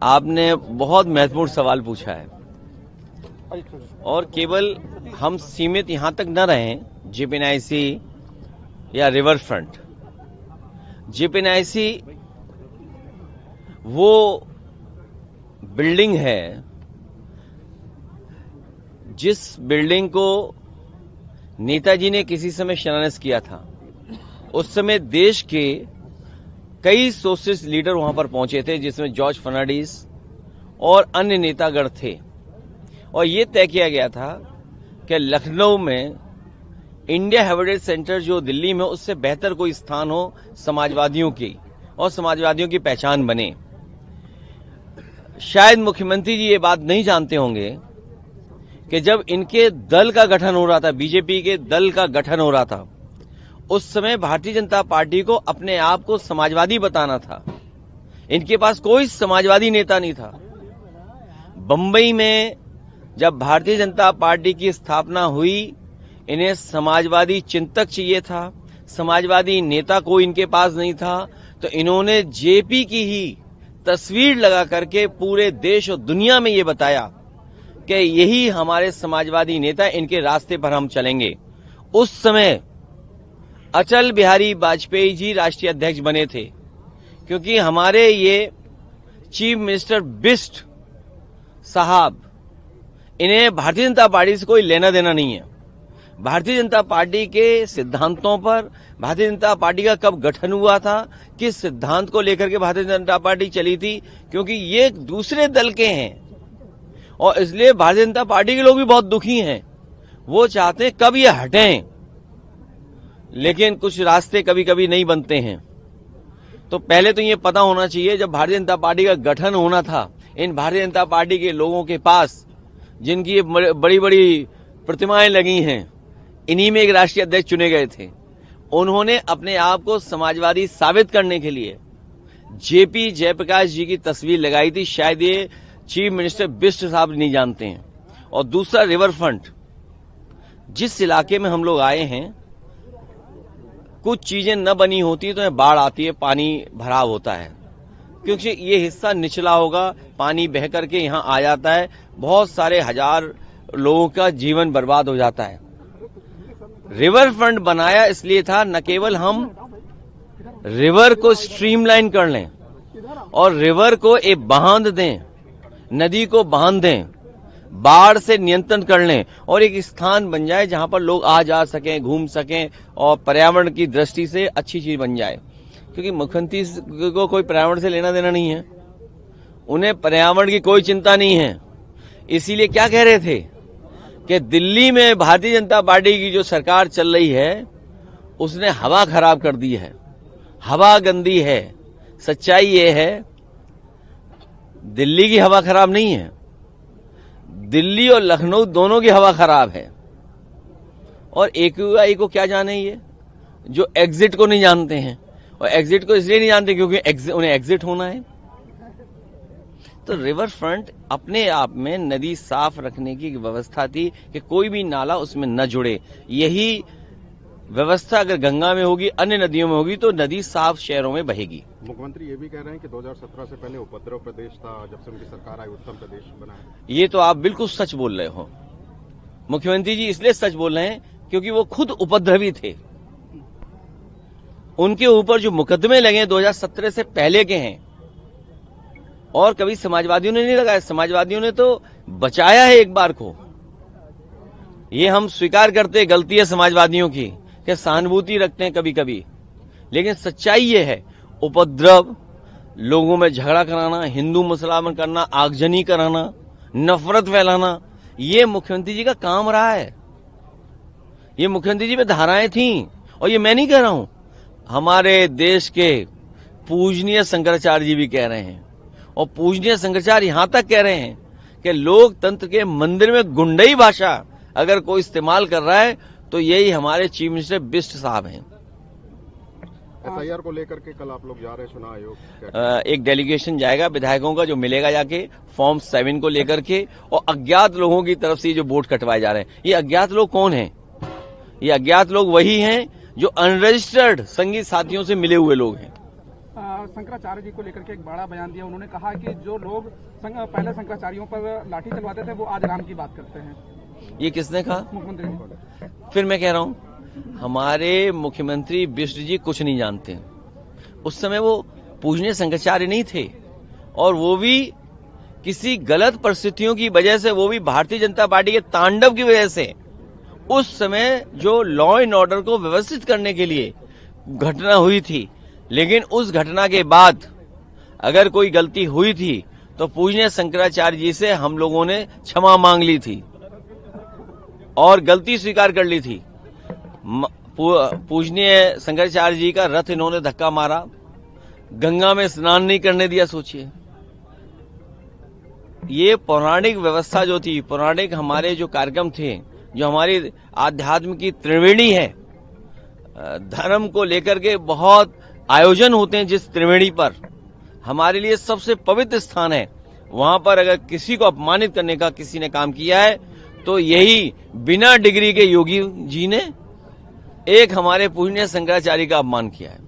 आपने बहुत महत्वपूर्ण सवाल पूछा है और केवल हम सीमित यहां तक न रहें जेपीएनआईसी या रिवर फ्रंट। जेपीएनआईसी वो बिल्डिंग है जिस बिल्डिंग को नेताजी ने किसी समय शिलान्यास किया था। उस समय देश के कई सोशलिस्ट लीडर वहां पर पहुंचे थे, जिसमें जॉर्ज फर्नांडिस और अन्य नेतागण थे। और ये तय किया गया था कि लखनऊ में इंडिया हेरिटेज सेंटर जो दिल्ली में, उससे बेहतर कोई स्थान हो समाजवादियों की और समाजवादियों की पहचान बने। शायद मुख्यमंत्री जी ये बात नहीं जानते होंगे कि जब इनके दल का गठन हो रहा था, बीजेपी के दल का गठन हो रहा था, उस समय भारतीय जनता पार्टी को अपने आप को समाजवादी बताना था। इनके पास कोई समाजवादी नेता नहीं था। बंबई में जब भारतीय जनता पार्टी की स्थापना हुई, इन्हें समाजवादी चिंतक चाहिए था, समाजवादी नेता कोई इनके पास नहीं था। तो इन्होंने जेपी की ही तस्वीर लगा करके पूरे देश और दुनिया में ये बताया कि यही हमारे समाजवादी नेता, इनके रास्ते पर हम चलेंगे। उस समय अटल बिहारी वाजपेयी जी राष्ट्रीय अध्यक्ष बने थे, क्योंकि हमारे ये चीफ मिनिस्टर बिष्ट साहब, इन्हें भारतीय जनता पार्टी से कोई लेना देना नहीं है। भारतीय जनता पार्टी के सिद्धांतों पर, भारतीय जनता पार्टी का कब गठन हुआ था, किस सिद्धांत को लेकर के भारतीय जनता पार्टी चली थी, क्योंकि ये दूसरे दल के हैं और इसलिए भारतीय जनता पार्टी के लोग भी बहुत दुखी हैं। वो चाहते हैं कब ये हटें, लेकिन कुछ रास्ते कभी कभी नहीं बनते हैं। तो पहले तो ये पता होना चाहिए, जब भारतीय जनता पार्टी का गठन होना था, इन भारतीय जनता पार्टी के लोगों के पास जिनकी बड़ी बड़ी प्रतिमाएं लगी हैं, इन्हीं में एक राष्ट्रीय अध्यक्ष चुने गए थे। उन्होंने अपने आप को समाजवादी साबित करने के लिए जेपी जयप्रकाश जी की तस्वीर लगाई थी। शायद ये चीफ मिनिस्टर बिष्ट साहब नहीं जानते हैं। और दूसरा, रिवर फ्रंट, जिस इलाके में हम लोग आए हैं, कुछ चीजें न बनी होती तो बाढ़ आती है, पानी भराव होता है, क्योंकि ये हिस्सा निचला होगा, पानी बह करके यहाँ आ जाता है, बहुत सारे हजार लोगों का जीवन बर्बाद हो जाता है। रिवर फ्रंट बनाया इसलिए था, न केवल हम रिवर को स्ट्रीमलाइन कर लें और रिवर को एक बांध दें, नदी को बांध दें, बाढ़ से नियंत्रण कर लें और एक स्थान बन जाए जहां पर लोग आ जा सकें, घूम सकें और पर्यावरण की दृष्टि से अच्छी चीज बन जाए। क्योंकि मुख्यमंत्री को कोई पर्यावरण से लेना देना नहीं है, उन्हें पर्यावरण की कोई चिंता नहीं है। इसीलिए क्या कह रहे थे कि दिल्ली में भारतीय जनता पार्टी की जो सरकार चल रही है, उसने हवा खराब कर दी है, हवा गंदी है। सच्चाई ये है, दिल्ली की हवा खराब नहीं है, दिल्ली और लखनऊ दोनों की हवा खराब है। और AQI को क्या जाने ये, जो एग्जिट को नहीं जानते हैं, और एग्जिट को इसलिए नहीं जानते क्योंकि उन्हें एग्जिट होना है। तो रिवर फ्रंट अपने आप में नदी साफ रखने की व्यवस्था थी कि कोई भी नाला उसमें न जुड़े। यही व्यवस्था अगर गंगा में होगी, अन्य नदियों में होगी, तो नदी साफ शहरों में बहेगी। मुख्यमंत्री ये भी कह रहे हैं कि 2017 से पहले उपद्रव प्रदेश था, जब से उनकी सरकार आई उत्तम प्रदेश बना है। ये तो आप बिल्कुल सच बोल रहे हो। मुख्यमंत्री जी इसलिए सच बोल रहे हैं क्योंकि वो खुद उपद्रवी थे। उनके ऊपर जो मुकदमे लगे 2017 से पहले के हैं, और कभी समाजवादियों ने नहीं लगाया। समाजवादियों ने तो बचाया है एक बार को। ये हम स्वीकार करते हैं, गलती है समाजवादियों की कि सहानुभूति रखते हैं कभी कभी, लेकिन सच्चाई ये है, उपद्रव, लोगों में झगड़ा कराना, हिंदू मुसलमान करना, आगजनी कराना, नफरत फैलाना, ये मुख्यमंत्री जी का काम रहा है। ये मुख्यमंत्री जी पे धाराएं थीं, और ये मैं नहीं कह रहा हूं, हमारे देश के पूजनीय शंकराचार्य जी भी कह रहे हैं। और पूजनीय शंकराचार्य यहां तक कह रहे हैं कि लोकतंत्र के मंदिर में गुंडई भाषा अगर कोई इस्तेमाल कर रहा है तो यही हमारे चीफ मिनिस्टर बिष्ट साहब हैं। SIR को लेकर के कल आप लोग जा रहे हैं चुनाव आयोग, एक डेलीगेशन जाएगा विधायकों का, जो मिलेगा जाके फॉर्म 7 को लेकर के, और अज्ञात लोगों की तरफ से जो वोट कटवाए जा रहे हैं। ये अज्ञात लोग कौन हैं? ये अज्ञात लोग वही हैं जो अनरजिस्टर्ड संगी साथियों से मिले हुए लोग हैं। शंकराचार्य जी को लेकर के एक बड़ा बयान दिया। उन्होंने कहा कि जो लोग पहले शंकराचार्यों पर लाठी चलवाते थे वो आज राम की बात करते हैं। ये किसने कहा? मुख्यमंत्री जी। फिर मैं कह रहा हूं, हमारे मुख्यमंत्री बिष्ट जी कुछ नहीं जानते। उस समय वो पूजनीय शंकराचार्य नहीं थे, और वो भी किसी गलत परिस्थितियों की वजह से, वो भी भारतीय जनता पार्टी के तांडव की वजह से, उस समय जो लॉ एंड ऑर्डर को व्यवस्थित करने के लिए घटना हुई थी। लेकिन उस घटना के बाद अगर कोई गलती हुई थी तो पूजनीय शंकराचार्य जी से हम लोगों ने क्षमा मांग ली थी और गलती स्वीकार कर ली थी। पूजनीय शंकराचार्य जी का रथ इन्होंने धक्का मारा, गंगा में स्नान नहीं करने दिया। सोचिए, ये पौराणिक व्यवस्था जो थी, पौराणिक हमारे जो कार्यक्रम थे, जो हमारी आध्यात्म की त्रिवेणी है, धर्म को लेकर के बहुत आयोजन होते हैं, जिस त्रिवेणी पर हमारे लिए सबसे पवित्र स्थान है, वहां पर अगर किसी को अपमानित करने का किसी ने काम किया है तो यही बिना डिग्री के योगी जी ने एक हमारे पूजनीय शंकराचार्य का अपमान किया है।